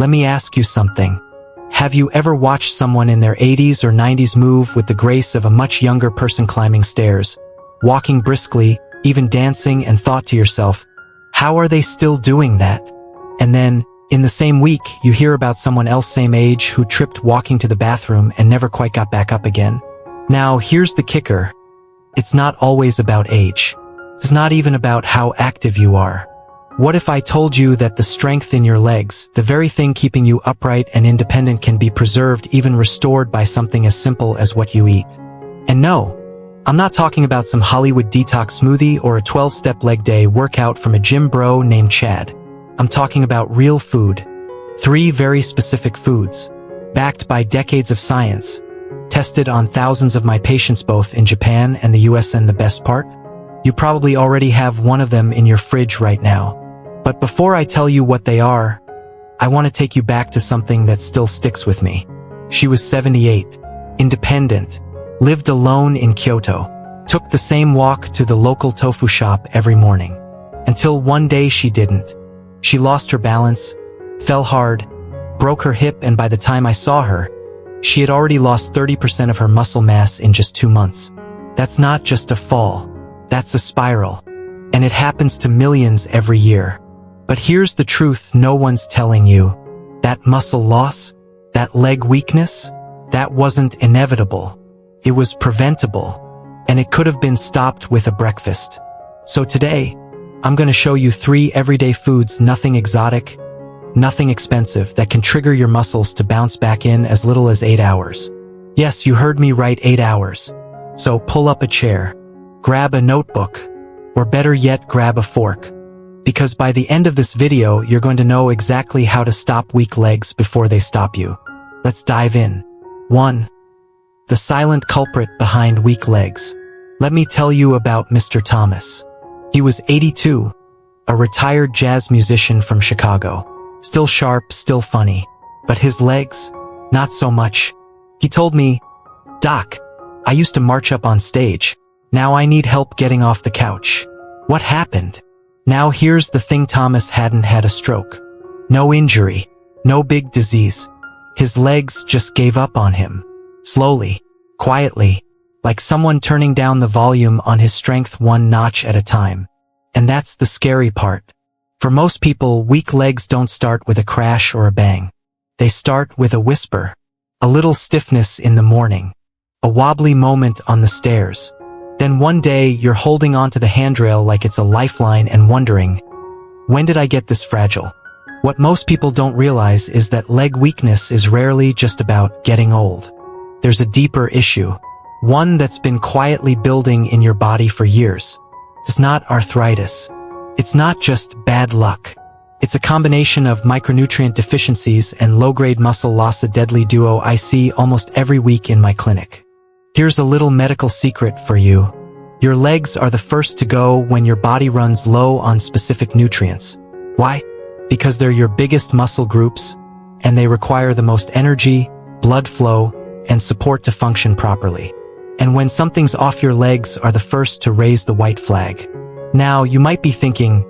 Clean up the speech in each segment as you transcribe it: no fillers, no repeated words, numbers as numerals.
Let me ask you something. Have you ever watched someone in their 80s or 90s move with the grace of a much younger person climbing stairs, walking briskly, even dancing, and thought to yourself, how are they still doing that? And then, in the same week, you hear about someone else same age who tripped walking to the bathroom and never quite got back up again. Now, here's the kicker. It's not always about age. It's not even about how active you are. What if I told you that the strength in your legs, the very thing keeping you upright and independent, can be preserved, even restored by something as simple as what you eat? And no, I'm not talking about some Hollywood detox smoothie or a 12-step leg day workout from a gym bro named Chad. I'm talking about real food. 3 very specific foods, backed by decades of science, tested on thousands of my patients both in Japan and the US, and the best part? You probably already have one of them in your fridge right now. But before I tell you what they are, I want to take you back to something that still sticks with me. She was 78, independent, lived alone in Kyoto, took the same walk to the local tofu shop every morning. Until one day she didn't. She lost her balance, fell hard, broke her hip, and by the time I saw her, she had already lost 30% of her muscle mass in just 2 months. That's not just a fall, that's a spiral. And it happens to millions every year. But here's the truth no one's telling you. That muscle loss, that leg weakness, that wasn't inevitable. It was preventable. And it could have been stopped with a breakfast. So today, I'm going to show you 3 everyday foods, nothing exotic, nothing expensive, that can trigger your muscles to bounce back in as little as 8 hours. Yes, you heard me right, 8 hours. So pull up a chair, grab a notebook, or better yet, grab a fork. Because by the end of this video, you're going to know exactly how to stop weak legs before they stop you. Let's dive in. 1. The silent culprit behind weak legs. Let me tell you about Mr. Thomas. He was 82, a retired jazz musician from Chicago. Still sharp, still funny. But his legs? Not so much. He told me, "Doc, I used to march up on stage. Now I need help getting off the couch." What happened? Now here's the thing, Thomas hadn't had a stroke. No injury. No big disease. His legs just gave up on him. Slowly. Quietly. Like someone turning down the volume on his strength 1 notch at a time. And that's the scary part. For most people, weak legs don't start with a crash or a bang. They start with a whisper. A little stiffness in the morning. A wobbly moment on the stairs. Then one day, you're holding onto the handrail like it's a lifeline and wondering, when did I get this fragile? What most people don't realize is that leg weakness is rarely just about getting old. There's a deeper issue. One that's been quietly building in your body for years. It's not arthritis. It's not just bad luck. It's a combination of micronutrient deficiencies and low-grade muscle loss, a deadly duo I see almost every week in my clinic. Here's a little medical secret for you. Your legs are the first to go when your body runs low on specific nutrients. Why? Because they're your biggest muscle groups, and they require the most energy, blood flow, and support to function properly. And when something's off, your legs are the first to raise the white flag. Now, you might be thinking,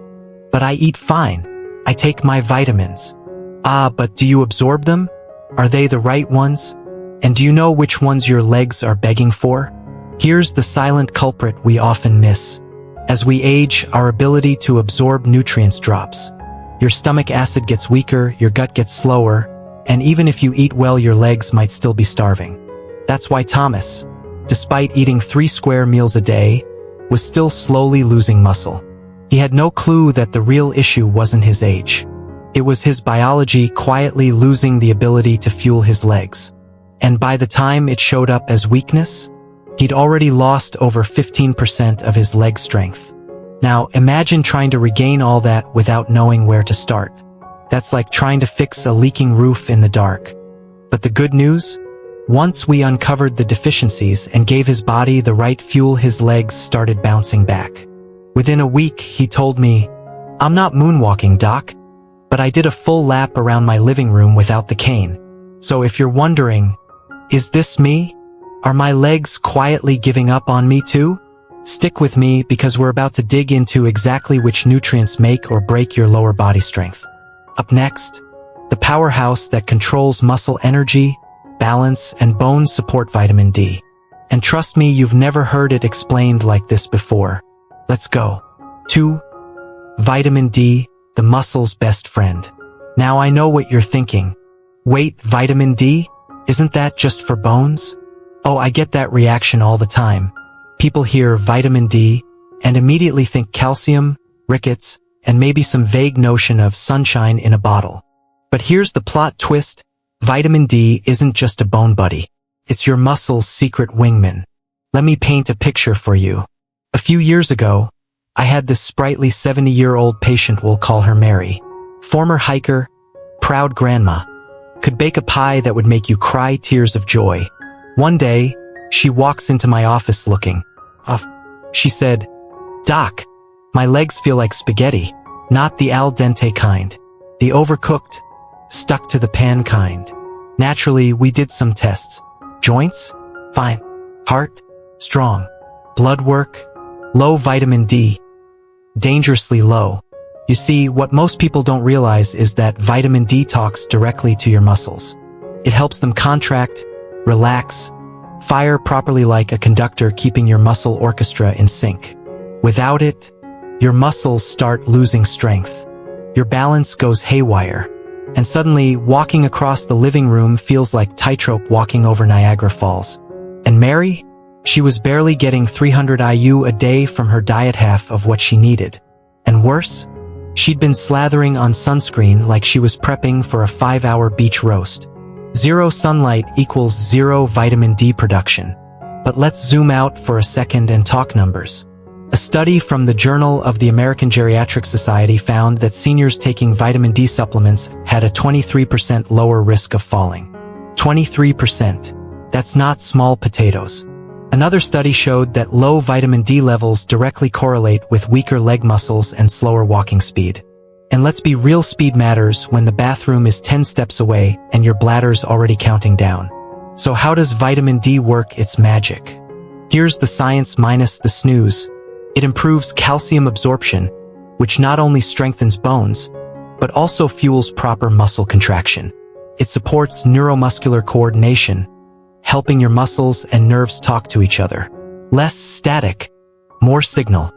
but I eat fine. I take my vitamins. But do you absorb them? Are they the right ones? And do you know which ones your legs are begging for? Here's the silent culprit we often miss. As we age, our ability to absorb nutrients drops. Your stomach acid gets weaker, your gut gets slower, and even if you eat well, your legs might still be starving. That's why Thomas, despite eating 3 square meals a day, was still slowly losing muscle. He had no clue that the real issue wasn't his age. It was his biology quietly losing the ability to fuel his legs. And by the time it showed up as weakness, he'd already lost over 15% of his leg strength. Now, imagine trying to regain all that without knowing where to start. That's like trying to fix a leaking roof in the dark. But the good news? Once we uncovered the deficiencies and gave his body the right fuel, his legs started bouncing back. Within a week, he told me, "I'm not moonwalking, doc, but I did a full lap around my living room without the cane." So if you're wondering, is this me? Are my legs quietly giving up on me too? Stick with me because we're about to dig into exactly which nutrients make or break your lower body strength. Up next, the powerhouse that controls muscle energy, balance, and bone support. Vitamin D. And trust me, you've never heard it explained like this before. Let's go. 2. Vitamin D, the muscle's best friend. Now I know what you're thinking. Wait, vitamin D? Isn't that just for bones? Oh, I get that reaction all the time. People hear vitamin D and immediately think calcium, rickets, and maybe some vague notion of sunshine in a bottle. But here's the plot twist. Vitamin D isn't just a bone buddy. It's your muscle's secret wingman. Let me paint a picture for you. A few years ago, I had this sprightly 70-year-old patient, we'll call her Mary. Former hiker, proud grandma, could bake a pie that would make you cry tears of joy. One day, she walks into my office looking off. She said, "Doc, my legs feel like spaghetti, not the al dente kind. The overcooked, stuck to the pan kind." Naturally, we did some tests. Joints? Fine. Heart? Strong. Blood work? Low vitamin D. Dangerously low. You see, what most people don't realize is that vitamin D talks directly to your muscles. It helps them contract, relax, fire properly like a conductor, keeping your muscle orchestra in sync. Without it, your muscles start losing strength. Your balance goes haywire. And suddenly, walking across the living room feels like tightrope walking over Niagara Falls. And Mary? She was barely getting 300 IU a day from her diet, half of what she needed. And worse? She'd been slathering on sunscreen like she was prepping for a 5-hour beach roast. Zero sunlight equals zero vitamin D production. But let's zoom out for a second and talk numbers. A study from the Journal of the American Geriatric Society found that seniors taking vitamin D supplements had a 23% lower risk of falling. 23%. That's not small potatoes. Another study showed that low vitamin D levels directly correlate with weaker leg muscles and slower walking speed. And let's be real, speed matters when the bathroom is 10 steps away and your bladder's already counting down. So how does vitamin D work its magic? Here's the science minus the snooze. It improves calcium absorption, which not only strengthens bones, but also fuels proper muscle contraction. It supports neuromuscular coordination, helping your muscles and nerves talk to each other. Less static, more signal.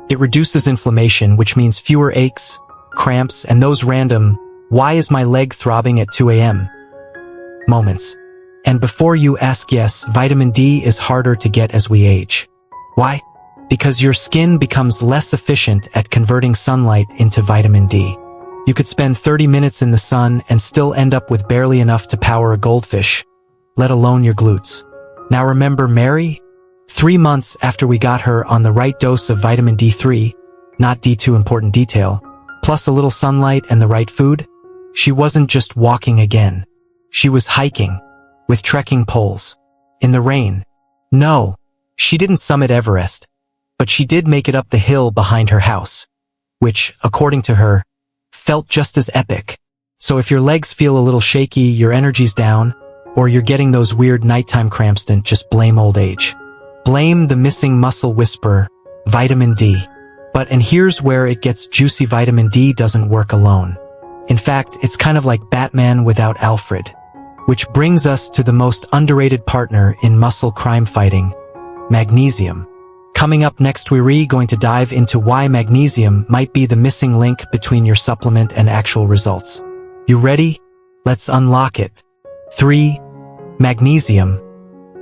It reduces inflammation, which means fewer aches, cramps, and those random, "Why is my leg throbbing at 2 a.m.?" moments. And before you ask, yes, vitamin D is harder to get as we age. Why? Because your skin becomes less efficient at converting sunlight into vitamin D. You could spend 30 minutes in the sun and still end up with barely enough to power a goldfish, let alone your glutes. Now remember Mary? 3 months after we got her on the right dose of vitamin D3, not D2, important detail, plus a little sunlight and the right food, she wasn't just walking again. She was hiking, with trekking poles, in the rain. No, she didn't summit Everest, but she did make it up the hill behind her house, which, according to her, felt just as epic. So if your legs feel a little shaky, your energy's down, or you're getting those weird nighttime cramps, then just blame old age. Blame the missing muscle whisperer, vitamin D. And here's where it gets juicy, vitamin D doesn't work alone. In fact, it's kind of like Batman without Alfred. Which brings us to the most underrated partner in muscle crime fighting, magnesium. Coming up next, we're going to dive into why magnesium might be the missing link between your supplement and actual results. You ready? Let's unlock it. 3. Magnesium,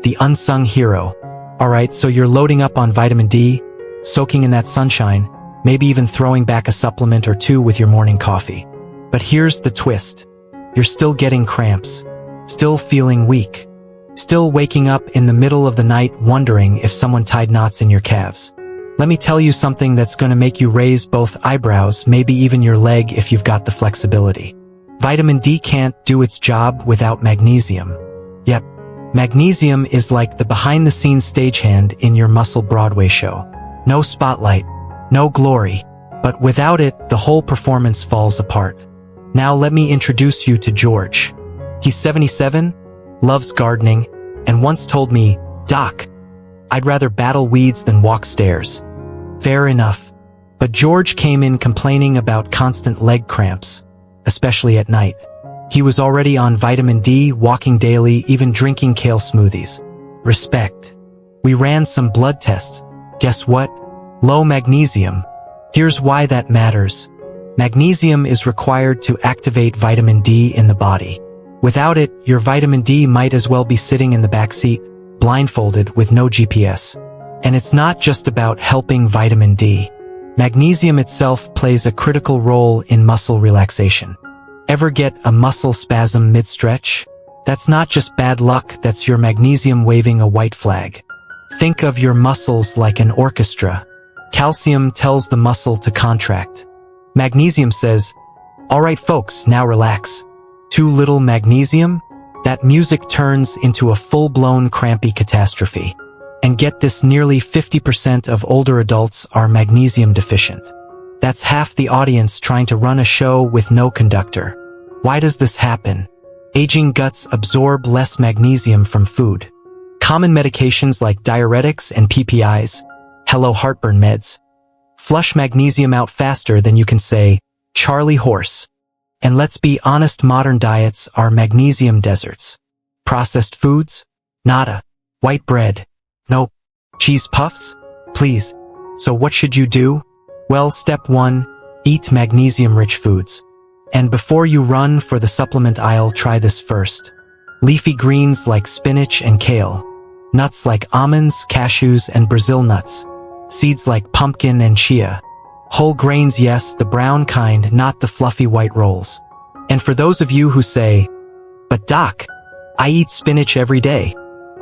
the unsung hero. Alright, so you're loading up on vitamin D, soaking in that sunshine, maybe even throwing back a supplement or two with your morning coffee. But here's the twist. You're still getting cramps, still feeling weak, still waking up in the middle of the night wondering if someone tied knots in your calves. Let me tell you something that's going to make you raise both eyebrows, maybe even your leg if you've got the flexibility. Vitamin D can't do its job without magnesium. Yep, magnesium is like the behind-the-scenes stagehand in your muscle Broadway show. No spotlight, no glory, but without it, the whole performance falls apart. Now let me introduce you to George. He's 77, loves gardening, and once told me, "Doc, I'd rather battle weeds than walk stairs." Fair enough. But George came in complaining about constant leg cramps, especially at night. He was already on vitamin D, walking daily, even drinking kale smoothies. Respect. We ran some blood tests. Guess what? Low magnesium. Here's why that matters. Magnesium is required to activate vitamin D in the body. Without it, your vitamin D might as well be sitting in the back seat, blindfolded with no GPS. And it's not just about helping vitamin D. Magnesium itself plays a critical role in muscle relaxation. Ever get a muscle spasm mid-stretch? That's not just bad luck, that's your magnesium waving a white flag. Think of your muscles like an orchestra. Calcium tells the muscle to contract. Magnesium says, "All right folks, now relax." Too little magnesium? That music turns into a full-blown crampy catastrophe. And get this, nearly 50% of older adults are magnesium deficient. That's half the audience trying to run a show with no conductor. Why does this happen? Aging guts absorb less magnesium from food. Common medications like diuretics and PPIs, hello heartburn meds, flush magnesium out faster than you can say, Charlie horse. And let's be honest, modern diets are magnesium deserts. Processed foods? Nada. White bread? Nope. Cheese puffs? Please. So what should you do? Well, step 1, eat magnesium-rich foods. And before you run for the supplement aisle, try this first. Leafy greens like spinach and kale. Nuts like almonds, cashews, and Brazil nuts. Seeds like pumpkin and chia. Whole grains, yes, the brown kind, not the fluffy white rolls. And for those of you who say, "But doc, I eat spinach every day."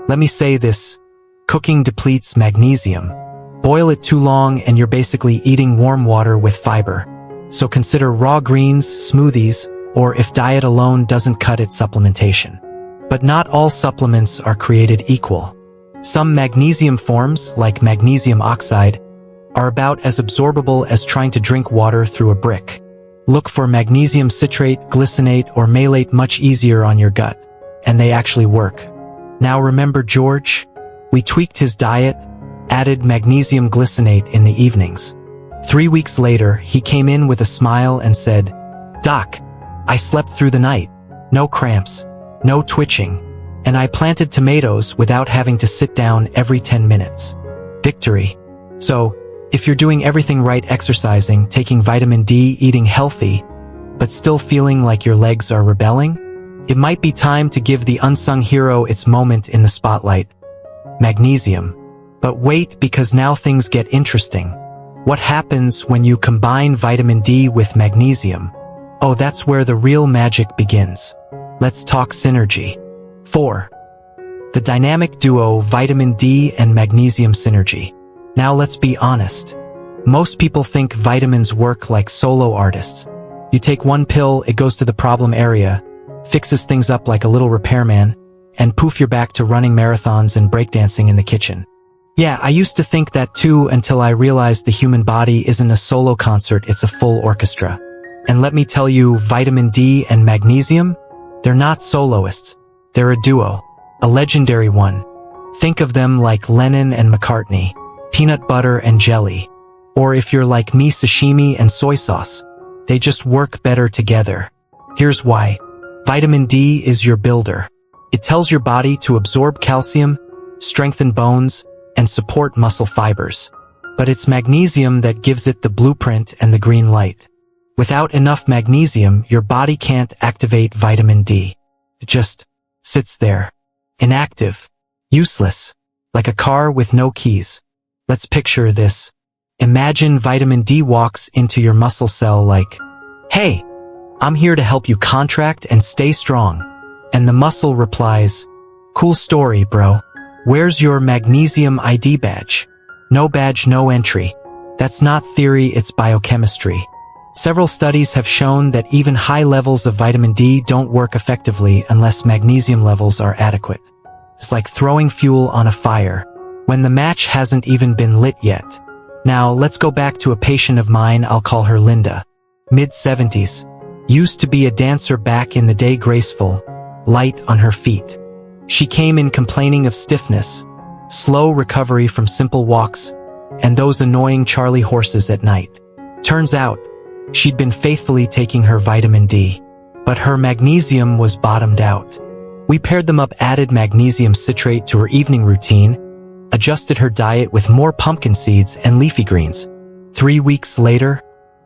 Let me say this. Cooking depletes magnesium. Boil it too long and you're basically eating warm water with fiber. So consider raw greens, smoothies, or if diet alone doesn't cut it, supplementation. But not all supplements are created equal. Some magnesium forms, like magnesium oxide, are about as absorbable as trying to drink water through a brick. Look for magnesium citrate, glycinate, or malate, much easier on your gut, and they actually work. Now remember George? We tweaked his diet, added magnesium glycinate in the evenings. 3 weeks later, he came in with a smile and said, "Doc, I slept through the night. No cramps, no twitching, and I planted tomatoes without having to sit down every 10 minutes. Victory." So, if you're doing everything right, exercising, taking vitamin D, eating healthy, but still feeling like your legs are rebelling, it might be time to give the unsung hero its moment in the spotlight. Magnesium. But wait, because now things get interesting. What happens when you combine vitamin D with magnesium? Oh, that's where the real magic begins. Let's talk synergy. 4. The dynamic duo vitamin D and magnesium synergy. Now let's be honest. Most people think vitamins work like solo artists. You take one pill, it goes to the problem area, fixes things up like a little repairman, and poof, you're back to running marathons and breakdancing in the kitchen. Yeah, I used to think that too until I realized the human body isn't a solo concert, it's a full orchestra. And let me tell you, vitamin D and magnesium, they're not soloists. They're a duo, a legendary one. Think of them like Lennon and McCartney, peanut butter and jelly. Or if you're like me, sashimi and soy sauce. They just work better together. Here's why. Vitamin D is your builder. It tells your body to absorb calcium, strengthen bones, and support muscle fibers. But it's magnesium that gives it the blueprint and the green light. Without enough magnesium, your body can't activate vitamin D. It just sits there, inactive, useless, like a car with no keys. Let's picture this. Imagine vitamin D walks into your muscle cell like, "Hey, I'm here to help you contract and stay strong." And the muscle replies, "Cool story, bro. Where's your magnesium ID badge?" No badge, no entry. That's not theory, it's biochemistry. Several studies have shown that even high levels of vitamin D don't work effectively unless magnesium levels are adequate. It's like throwing fuel on a fire, when the match hasn't even been lit yet. Now, let's go back to a patient of mine, I'll call her Linda. Mid-70s. Used to be a dancer back in the day, graceful, light on her feet. She came in complaining of stiffness, slow recovery from simple walks, and those annoying Charlie horses at night. Turns out, she'd been faithfully taking her vitamin D. but her magnesium was bottomed out. We paired them up, added magnesium citrate to her evening routine, adjusted her diet with more pumpkin seeds and leafy greens. 3 weeks later,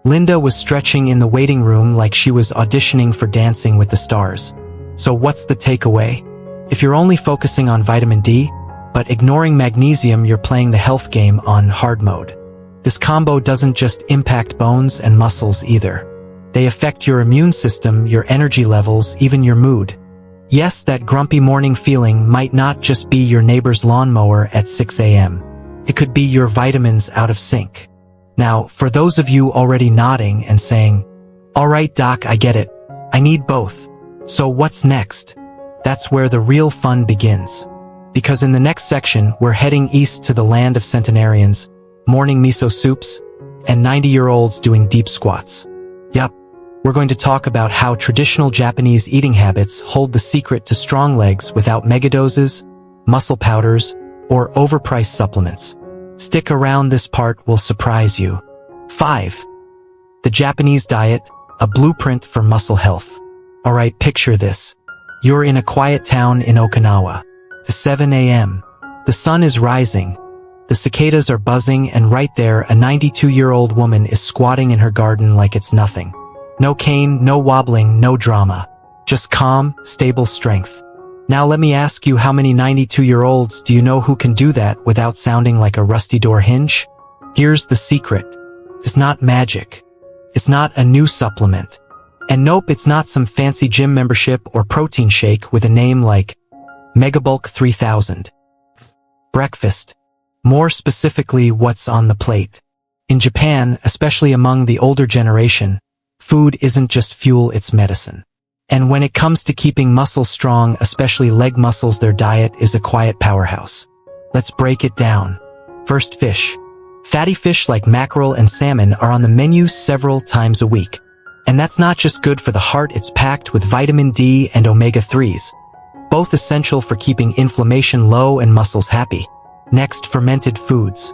Linda was stretching in the waiting room like she was auditioning for Dancing with the Stars. So what's the takeaway? If you're only focusing on vitamin D, but ignoring magnesium, you're playing the health game on hard mode. This combo doesn't just impact bones and muscles either. They affect your immune system, your energy levels, even your mood. Yes, that grumpy morning feeling might not just be your neighbor's lawnmower at 6 a.m. It could be your vitamins out of sync. Now, for those of you already nodding and saying, "All right, doc, I get it. I need both. So what's next?" That's where the real fun begins. Because in the next section, we're heading east to the land of centenarians, morning miso soups, and 90-year-olds doing deep squats. Yup, we're going to talk about how traditional Japanese eating habits hold the secret to strong legs without megadoses, muscle powders, or overpriced supplements. Stick around, this part will surprise you. 5. The Japanese diet, a blueprint for muscle health. Alright, picture this. You're in a quiet town in Okinawa. It's 7 a.m. The sun is rising. The cicadas are buzzing, and right there, a 92-year-old woman is squatting in her garden like it's nothing. No cane, no wobbling, no drama. Just calm, stable strength. Now let me ask you, how many 92-year-olds do you know who can do that without sounding like a rusty door hinge? Here's the secret. It's not magic. It's not a new supplement. And nope, it's not some fancy gym membership or protein shake with a name like Megabulk 3000. Breakfast. More specifically, what's on the plate. In Japan, especially among the older generation, food isn't just fuel, it's medicine. And when it comes to keeping muscles strong, especially leg muscles, their diet is a quiet powerhouse. Let's break it down. First, fish. Fatty fish like mackerel and salmon are on the menu several times a week. And that's not just good for the heart, it's packed with vitamin D and omega-3s, both essential for keeping inflammation low and muscles happy. Next, fermented foods.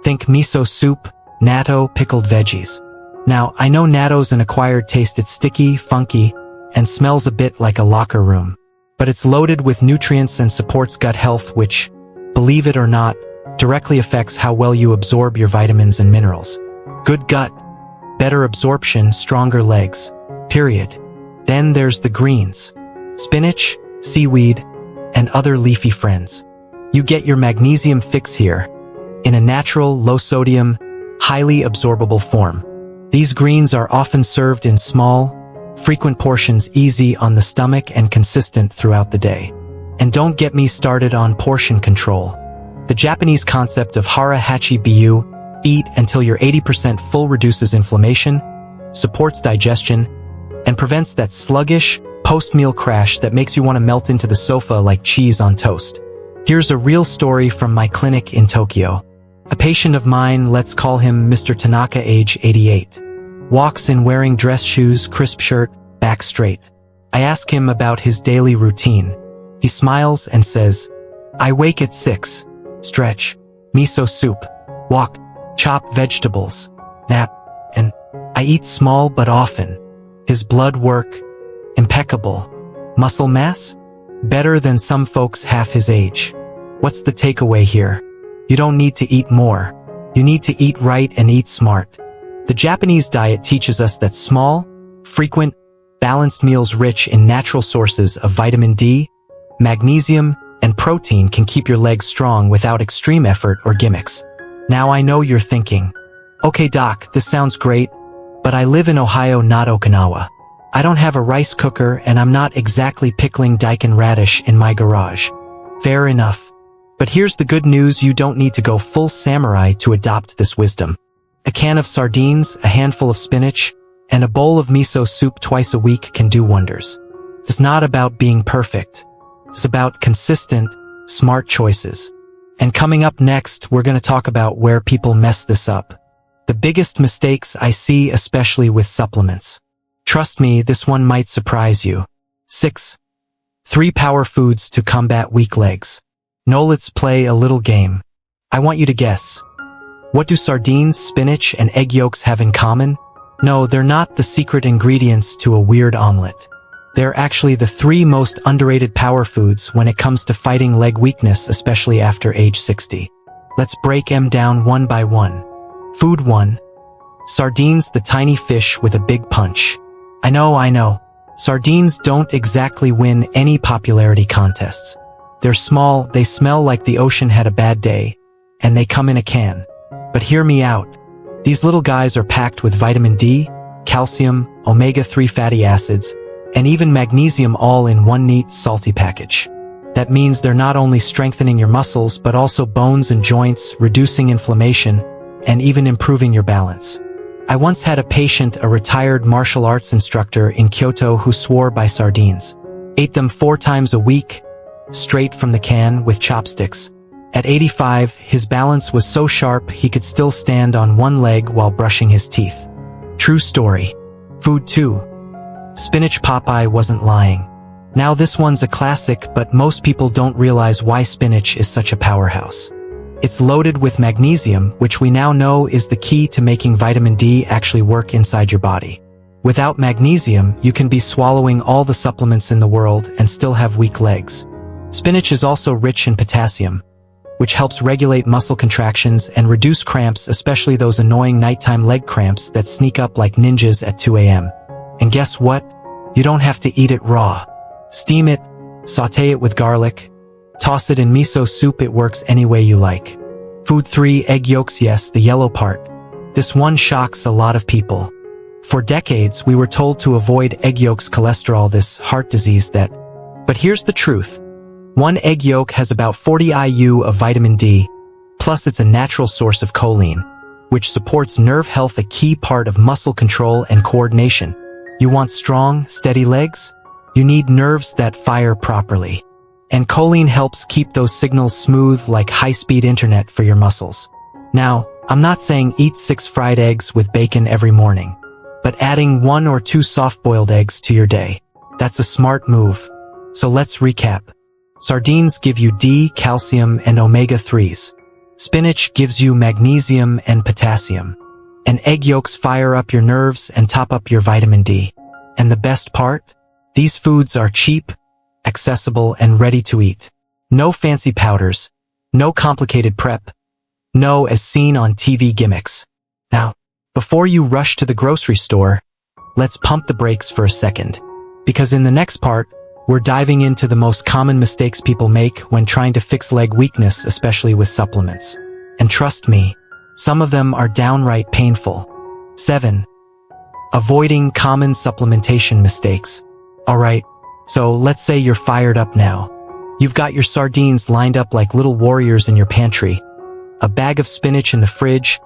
Think miso soup, natto, pickled veggies. Now, I know natto's an acquired taste, it's sticky, funky, and smells a bit like a locker room. But it's loaded with nutrients and supports gut health, which, believe it or not, directly affects how well you absorb your vitamins and minerals. Good gut, better absorption, stronger legs. Period. Then there's the greens. Spinach, seaweed, and other leafy friends. You get your magnesium fix here, in a natural, low-sodium, highly absorbable form. These greens are often served in small, frequent portions, easy on the stomach and consistent throughout the day. And don't get me started on portion control. The Japanese concept of hara hachi biyu, eat until you're 80% full, reduces inflammation, supports digestion, and prevents that sluggish, post-meal crash that makes you want to melt into the sofa like cheese on toast. Here's a real story from my clinic in Tokyo. A patient of mine, let's call him Mr. Tanaka, age 88. Walks in wearing dress shoes, crisp shirt, back straight. I ask him about his daily routine. He smiles and says, "I wake at 6, stretch, miso soup, walk, chop vegetables, nap, and I eat small but often." His blood work, impeccable. Muscle mass? Better than some folks half his age. What's the takeaway here? You don't need to eat more. You need to eat right and eat smart. The Japanese diet teaches us that small, frequent, balanced meals rich in natural sources of vitamin D, magnesium, and protein can keep your legs strong without extreme effort or gimmicks. Now I know you're thinking, "Okay doc, this sounds great, but I live in Ohio, not Okinawa. I don't have a rice cooker and I'm not exactly pickling daikon radish in my garage." Fair enough. But here's the good news, you don't need to go full samurai to adopt this wisdom. A can of sardines, a handful of spinach, and a bowl of miso soup twice a week can do wonders. It's not about being perfect. It's about consistent, smart choices. And coming up next, we're going to talk about where people mess this up. The biggest mistakes I see, especially with supplements. Trust me, this one might surprise you. 6. 3 power foods to combat weak legs. No, let's play a little game. I want you to guess. What do sardines, spinach, and egg yolks have in common? No, they're not the secret ingredients to a weird omelet. They're actually the 3 most underrated power foods when it comes to fighting leg weakness, especially after age 60. Let's break them down one by one. Food 1. Sardines, the tiny fish with a big punch. I know. Sardines don't exactly win any popularity contests. They're small, they smell like the ocean had a bad day, and they come in a can. But hear me out. These little guys are packed with vitamin D, calcium, omega-3 fatty acids, and even magnesium, all in one neat, salty package. That means they're not only strengthening your muscles but also bones and joints, reducing inflammation, and even improving your balance. I once had a patient, a retired martial arts instructor in Kyoto, who swore by sardines. Ate them 4 times a week, straight from the can with chopsticks. At 85, his balance was so sharp he could still stand on one leg while brushing his teeth. True story. Food 2. Spinach. Popeye wasn't lying. Now this one's a classic, but most people don't realize why spinach is such a powerhouse. It's loaded with magnesium, which we now know is the key to making vitamin D actually work inside your body. Without magnesium, you can be swallowing all the supplements in the world and still have weak legs. Spinach is also rich in potassium, which helps regulate muscle contractions and reduce cramps, especially those annoying nighttime leg cramps that sneak up like ninjas at 2 a.m. And guess what? You don't have to eat it raw. Steam it, sauté it with garlic, toss it in miso soup. It works any way you like. Food 3. Egg yolks. Yes, the yellow part. This one shocks a lot of people. For decades, we were told to avoid egg yolks, cholesterol, this heart disease that... But here's the truth. One egg yolk has about 40 IU of vitamin D, plus it's a natural source of choline, which supports nerve health, a key part of muscle control and coordination. You want strong, steady legs? You need nerves that fire properly. And choline helps keep those signals smooth like high-speed internet for your muscles. Now, I'm not saying eat 6 fried eggs with bacon every morning, but adding 1 or 2 soft-boiled eggs to your day. That's a smart move. So let's recap. Sardines give you D, calcium, and omega-3s. Spinach gives you magnesium and potassium. And egg yolks fire up your nerves and top up your vitamin D. And the best part? These foods are cheap, accessible, and ready to eat. No fancy powders, no complicated prep, no as seen on TV gimmicks. Now, before you rush to the grocery store, let's pump the brakes for a second. Because in the next part, we're diving into the most common mistakes people make when trying to fix leg weakness, especially with supplements. And trust me, some of them are downright painful. 7. Avoiding common supplementation mistakes. Alright, so let's say you're fired up now. You've got your sardines lined up like little warriors in your pantry, a bag of spinach in the fridge,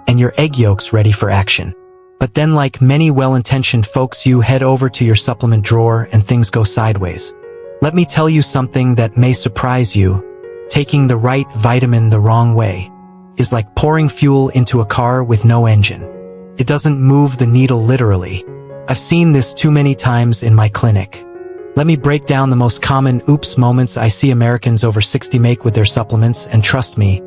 and your egg yolks ready for action. But then, like many well-intentioned folks, you head over to your supplement drawer and things go sideways. Let me tell you something that may surprise you. Taking the right vitamin the wrong way is like pouring fuel into a car with no engine. It doesn't move the needle literally. I've seen this too many times in my clinic. Let me break down the most common oops moments I see Americans over 60 make with their supplements, and trust me,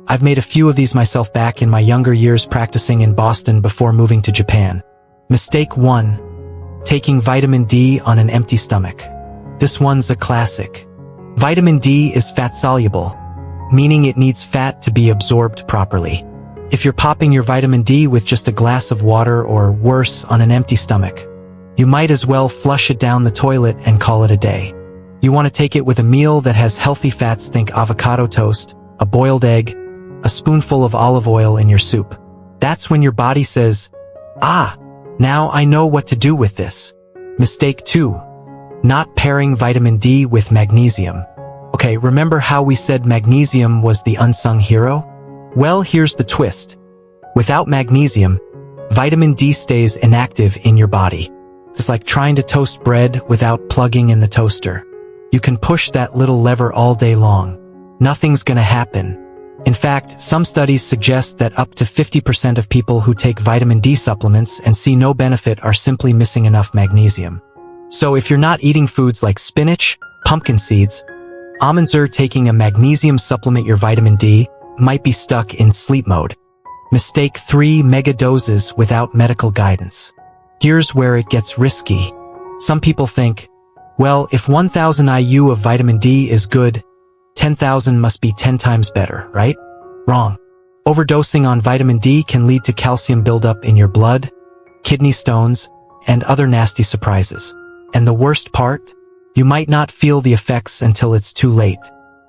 I've made a few of these myself back in my younger years practicing in Boston before moving to Japan. Mistake 1. Taking vitamin D on an empty stomach. This one's a classic. Vitamin D is fat-soluble, meaning it needs fat to be absorbed properly. If you're popping your vitamin D with just a glass of water, or worse, on an empty stomach, you might as well flush it down the toilet and call it a day. You want to take it with a meal that has healthy fats. Think avocado toast, a boiled egg, a spoonful of olive oil in your soup. That's when your body says, ah, now I know what to do with this. Mistake 2. Not pairing vitamin D with magnesium. Okay, remember how we said magnesium was the unsung hero? Well, here's the twist. Without magnesium, vitamin D stays inactive in your body. It's like trying to toast bread without plugging in the toaster. You can push that little lever all day long. Nothing's gonna happen. In fact, some studies suggest that up to 50% of people who take vitamin D supplements and see no benefit are simply missing enough magnesium. So if you're not eating foods like spinach, pumpkin seeds, almonds, or taking a magnesium supplement, your vitamin D might be stuck in sleep mode. Mistake 3. Mega doses without medical guidance. Here's where it gets risky. Some people think, Well, if 1000 IU of vitamin D is good, 10,000 must be 10 times better, right? Wrong. Overdosing on vitamin D can lead to calcium buildup in your blood, kidney stones, and other nasty surprises. And the worst part? You might not feel the effects until it's too late.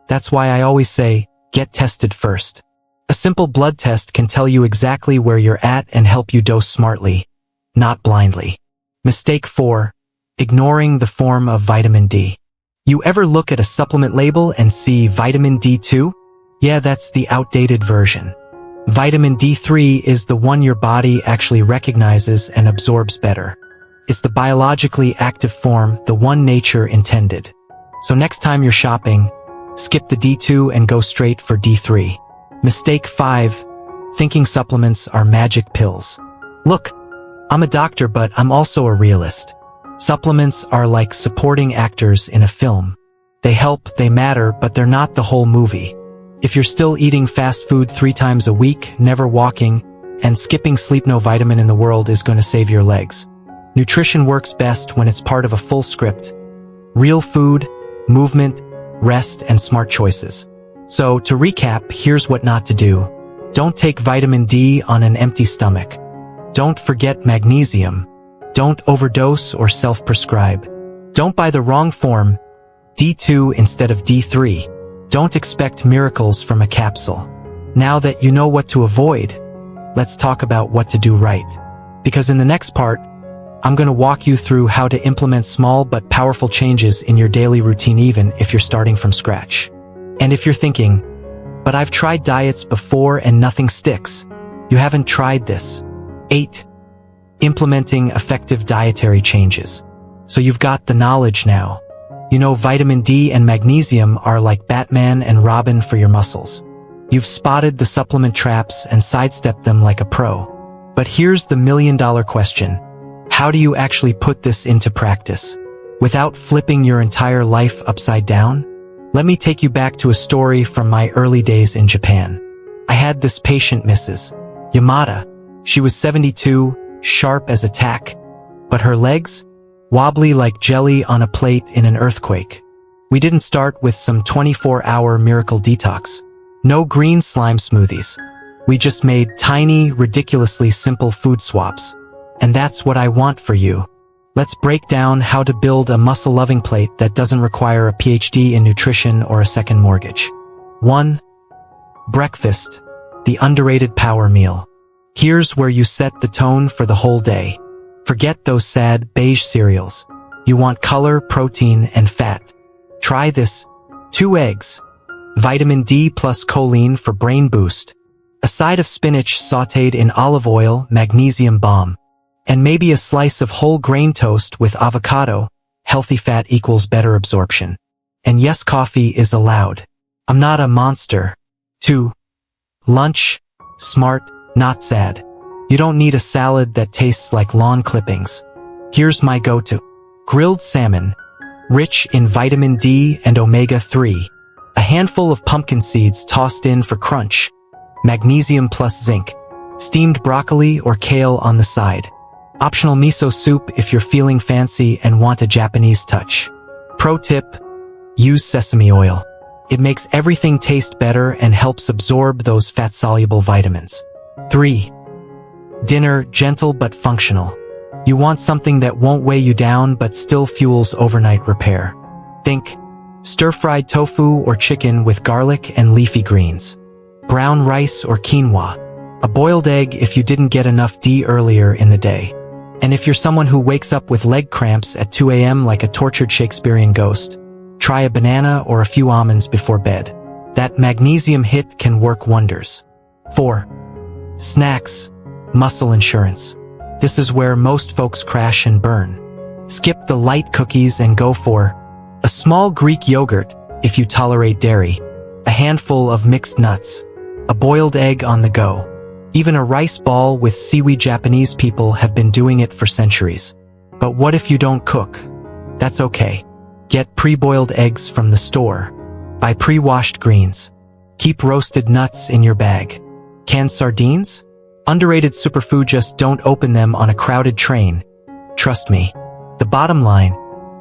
That's why I always say, get tested first. A simple blood test can tell you exactly where you're at and help you dose smartly, not blindly. Mistake 4. Ignoring the form of vitamin D. You ever look at a supplement label and see vitamin D2? Yeah, that's the outdated version. Vitamin D3 is the one your body actually recognizes and absorbs better. It's the biologically active form, the one nature intended. So next time you're shopping, skip the D2 and go straight for D3. Mistake 5. Thinking supplements are magic pills. Look, I'm a doctor, but I'm also a realist. Supplements are like supporting actors in a film. They help, they matter, but they're not the whole movie. If you're still eating fast food 3 times a week, never walking, and skipping sleep, no vitamin in the world is going to save your legs. Nutrition works best when it's part of a full script. Real food, movement, rest, and smart choices. So, to recap, here's what not to do. Don't take vitamin D on an empty stomach. Don't forget magnesium. Don't overdose or self-prescribe. Don't buy the wrong form, D2 instead of D3. Don't expect miracles from a capsule. Now that you know what to avoid, let's talk about what to do right. Because in the next part, I'm going to walk you through how to implement small but powerful changes in your daily routine even if you're starting from scratch. And if you're thinking, but I've tried diets before and nothing sticks, you haven't tried this. 8. Implementing effective dietary changes. So you've got the knowledge now. You know vitamin D and magnesium are like Batman and Robin for your muscles. You've spotted the supplement traps and sidestepped them like a pro. But here's the million-dollar question. How do you actually put this into practice? Without flipping your entire life upside down? Let me take you back to a story from my early days in Japan. I had this patient, Mrs. Yamada. She was 72, sharp as a tack, but her legs? Wobbly like jelly on a plate in an earthquake. We didn't start with some 24-hour miracle detox. No green slime smoothies. We just made tiny, ridiculously simple food swaps. And that's what I want for you. Let's break down how to build a muscle-loving plate that doesn't require a PhD in nutrition or a second mortgage. 1. Breakfast, the underrated power meal. Here's where you set the tone for the whole day. Forget those sad, beige cereals. You want color, protein, and fat. Try this. 2 eggs. Vitamin D plus choline for brain boost. A side of spinach sautéed in olive oil, magnesium bomb. And maybe a slice of whole grain toast with avocado. Healthy fat equals better absorption. And yes, coffee is allowed. I'm not a monster. 2. Lunch. Smart, not sad. You don't need a salad that tastes like lawn clippings. Here's my go-to. Grilled salmon, rich in vitamin D and omega-3. A handful of pumpkin seeds tossed in for crunch. Magnesium plus zinc. Steamed broccoli or kale on the side. Optional miso soup if you're feeling fancy and want a Japanese touch. Pro tip, use sesame oil. It makes everything taste better and helps absorb those fat-soluble vitamins. 3. Dinner, gentle but functional. You want something that won't weigh you down but still fuels overnight repair. Think stir-fried tofu or chicken with garlic and leafy greens. Brown rice or quinoa. A boiled egg if you didn't get enough D earlier in the day. And if you're someone who wakes up with leg cramps at 2 a.m. like a tortured Shakespearean ghost, try a banana or a few almonds before bed. That magnesium hit can work wonders. 4. Snacks. Muscle insurance. This is where most folks crash and burn. Skip the light cookies and go for a small Greek yogurt if you tolerate dairy, a handful of mixed nuts, a boiled egg on the go. Even a rice ball with seaweed. Japanese people have been doing it for centuries. But what if you don't cook? That's okay. Get pre-boiled eggs from the store. Buy pre-washed greens. Keep roasted nuts in your bag. Canned sardines? Underrated superfood, just don't open them on a crowded train. Trust me. The bottom line,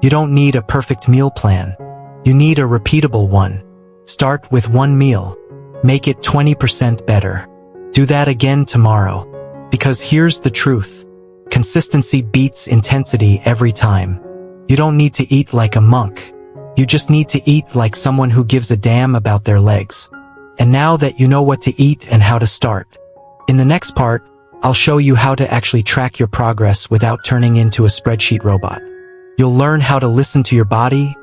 You don't need a perfect meal plan. You need a repeatable one. Start with one meal. Make it 20% better. Do that again tomorrow. Because here's the truth. Consistency beats intensity every time. You don't need to eat like a monk. You just need to eat like someone who gives a damn about their legs. And now that you know what to eat and how to start, in the next part, I'll show you how to actually track your progress without turning into a spreadsheet robot. You'll learn how to listen to your body,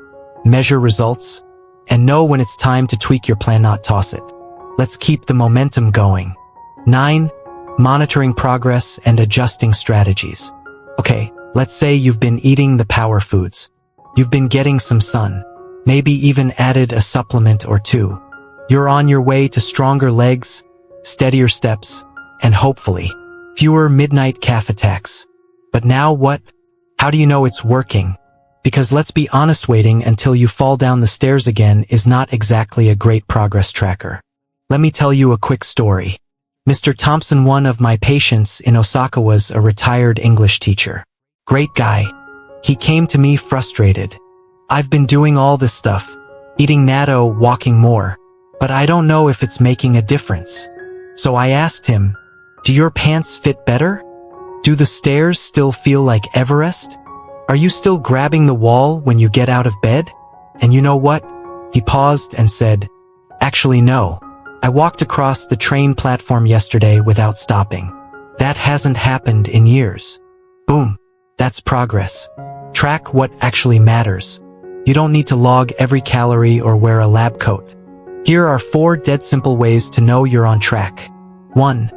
measure results, and know when it's time to tweak your plan, not toss it. Let's keep the momentum going. 9. Monitoring progress and adjusting strategies. Okay, let's say you've been eating the power foods. You've been getting some sun, maybe even added a supplement or two. You're on your way to stronger legs, steadier steps, and hopefully, fewer midnight calf attacks. But now what? How do you know it's working? Because let's be honest, waiting until you fall down the stairs again is not exactly a great progress tracker. Let me tell you a quick story. Mr. Thompson, one of my patients in Osaka, was a retired English teacher. Great guy. He came to me frustrated. I've been doing all this stuff, eating natto, walking more, but I don't know if it's making a difference. So I asked him, do your pants fit better? Do the stairs still feel like Everest? Are you still grabbing the wall when you get out of bed? And you know what? He paused and said, actually no. I walked across the train platform yesterday without stopping. That hasn't happened in years. Boom. That's progress. Track what actually matters. You don't need to log every calorie or wear a lab coat. Here are 4 dead simple ways to know you're on track. 1.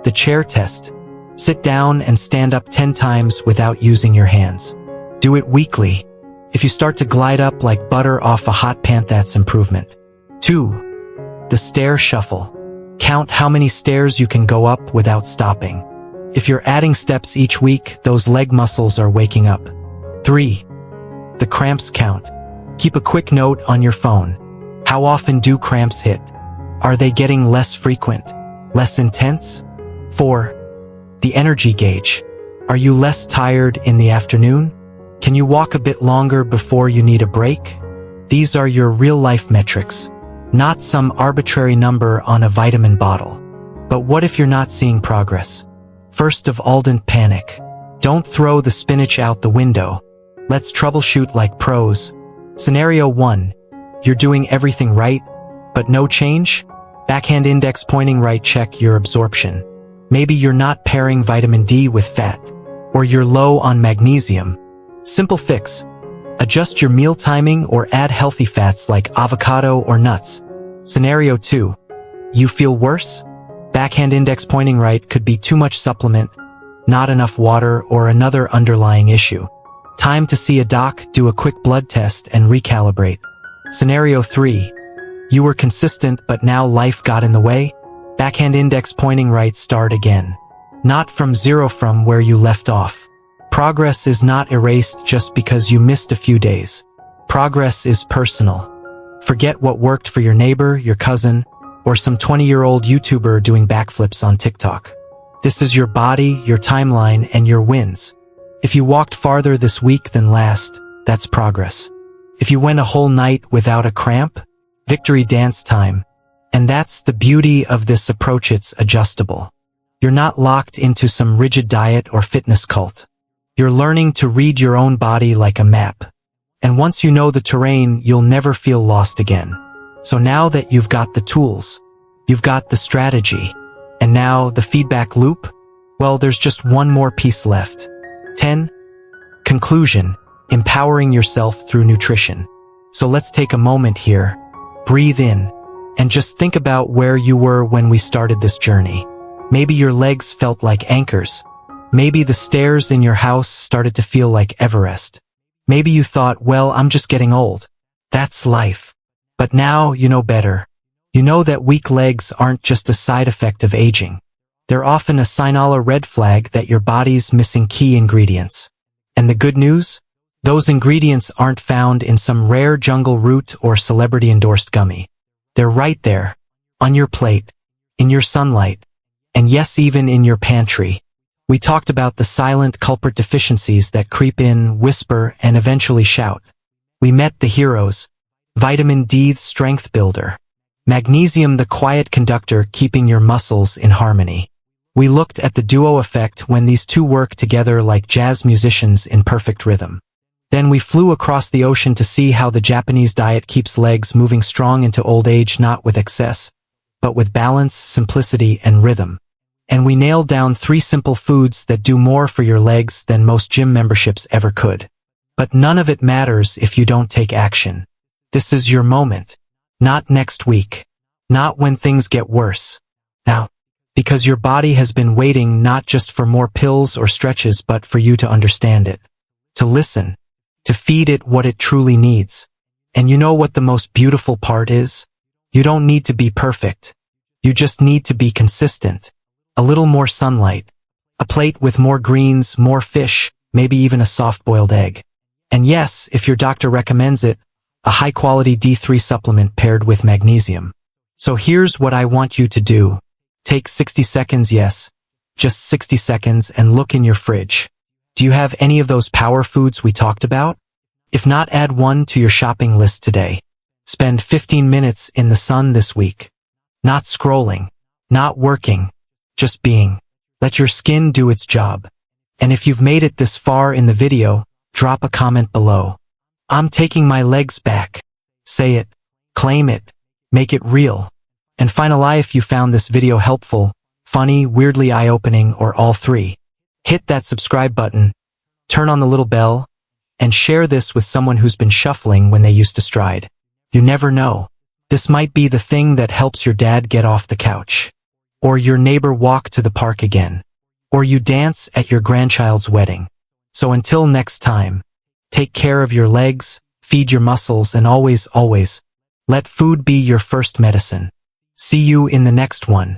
The chair test. Sit down and stand up 10 times without using your hands. Do it weekly. If you start to glide up like butter off a hot pan, that's improvement. 2. The stair shuffle. Count how many stairs you can go up without stopping. If you're adding steps each week, those leg muscles are waking up. 3. The cramps count. Keep a quick note on your phone. How often do cramps hit? Are they getting less frequent? Less intense? 4. The energy gauge. Are you less tired in the afternoon? Can you walk a bit longer before you need a break? These are your real-life metrics, not some arbitrary number on a vitamin bottle. But what if you're not seeing progress? First of all, don't panic. Don't throw the spinach out the window. Let's troubleshoot like pros. Scenario 1. You're doing everything right, but no change? Backhand index pointing right, check your absorption. Maybe you're not pairing vitamin D with fat, or you're low on magnesium. Simple fix. Adjust your meal timing or add healthy fats like avocado or nuts. Scenario 2. You feel worse? Backhand index pointing right could be too much supplement, not enough water, or another underlying issue. Time to see a doc, do a quick blood test, and recalibrate. Scenario 3. You were consistent, but now life got in the way? Backhand index pointing right, start again. Not from zero, from where you left off. Progress is not erased just because you missed a few days. Progress is personal. Forget what worked for your neighbor, your cousin, or some 20-year-old YouTuber doing backflips on TikTok. This is your body, your timeline, and your wins. If you walked farther this week than last, that's progress. If you went a whole night without a cramp, victory dance time. And that's the beauty of this approach, it's adjustable. You're not locked into some rigid diet or fitness cult. You're learning to read your own body like a map. And once you know the terrain, you'll never feel lost again. So now that you've got the tools, you've got the strategy, and now the feedback loop, well, there's just one more piece left. 10. Conclusion. Empowering yourself through nutrition. So let's take a moment here. Breathe in, and just think about where you were when we started this journey. Maybe your legs felt like anchors. Maybe the stairs in your house started to feel like Everest. Maybe you thought, well, I'm just getting old. That's life. But now you know better. You know that weak legs aren't just a side effect of aging. They're often a signal, a red flag that your body's missing key ingredients. And the good news? Those ingredients aren't found in some rare jungle root or celebrity-endorsed gummy. They're right there, on your plate, in your sunlight, and yes, even in your pantry. We talked about the silent culprit deficiencies that creep in, whisper, and eventually shout. We met the heroes. Vitamin D, the strength builder. Magnesium, the quiet conductor keeping your muscles in harmony. We looked at the duo effect when these two work together like jazz musicians in perfect rhythm. Then we flew across the ocean to see how the Japanese diet keeps legs moving strong into old age, not with excess, but with balance, simplicity, and rhythm. And we nailed down 3 simple foods that do more for your legs than most gym memberships ever could. But none of it matters if you don't take action. This is your moment. Not next week. Not when things get worse. Now. Because your body has been waiting not just for more pills or stretches but for you to understand it. To listen. To feed it what it truly needs. And you know what the most beautiful part is? You don't need to be perfect. You just need to be consistent. A little more sunlight. A plate with more greens, more fish, maybe even a soft-boiled egg. And yes, if your doctor recommends it, a high-quality D3 supplement paired with magnesium. So here's what I want you to do. Take 60 seconds, yes, just 60 seconds, and look in your fridge. Do you have any of those power foods we talked about? If not, add one to your shopping list today. Spend 15 minutes in the sun this week. Not scrolling. Not working. Just being. Let your skin do its job. And if you've made it this far in the video, drop a comment below. I'm taking my legs back. Say it. Claim it. Make it real. And finally, if you found this video helpful, funny, weirdly eye-opening, or all 3, hit that subscribe button, turn on the little bell, and share this with someone who's been shuffling when they used to stride. You never know. This might be the thing that helps your dad get off the couch. Or your neighbor walk to the park again. Or you dance at your grandchild's wedding. So until next time, take care of your legs, feed your muscles, and always, let food be your first medicine. See you in the next one.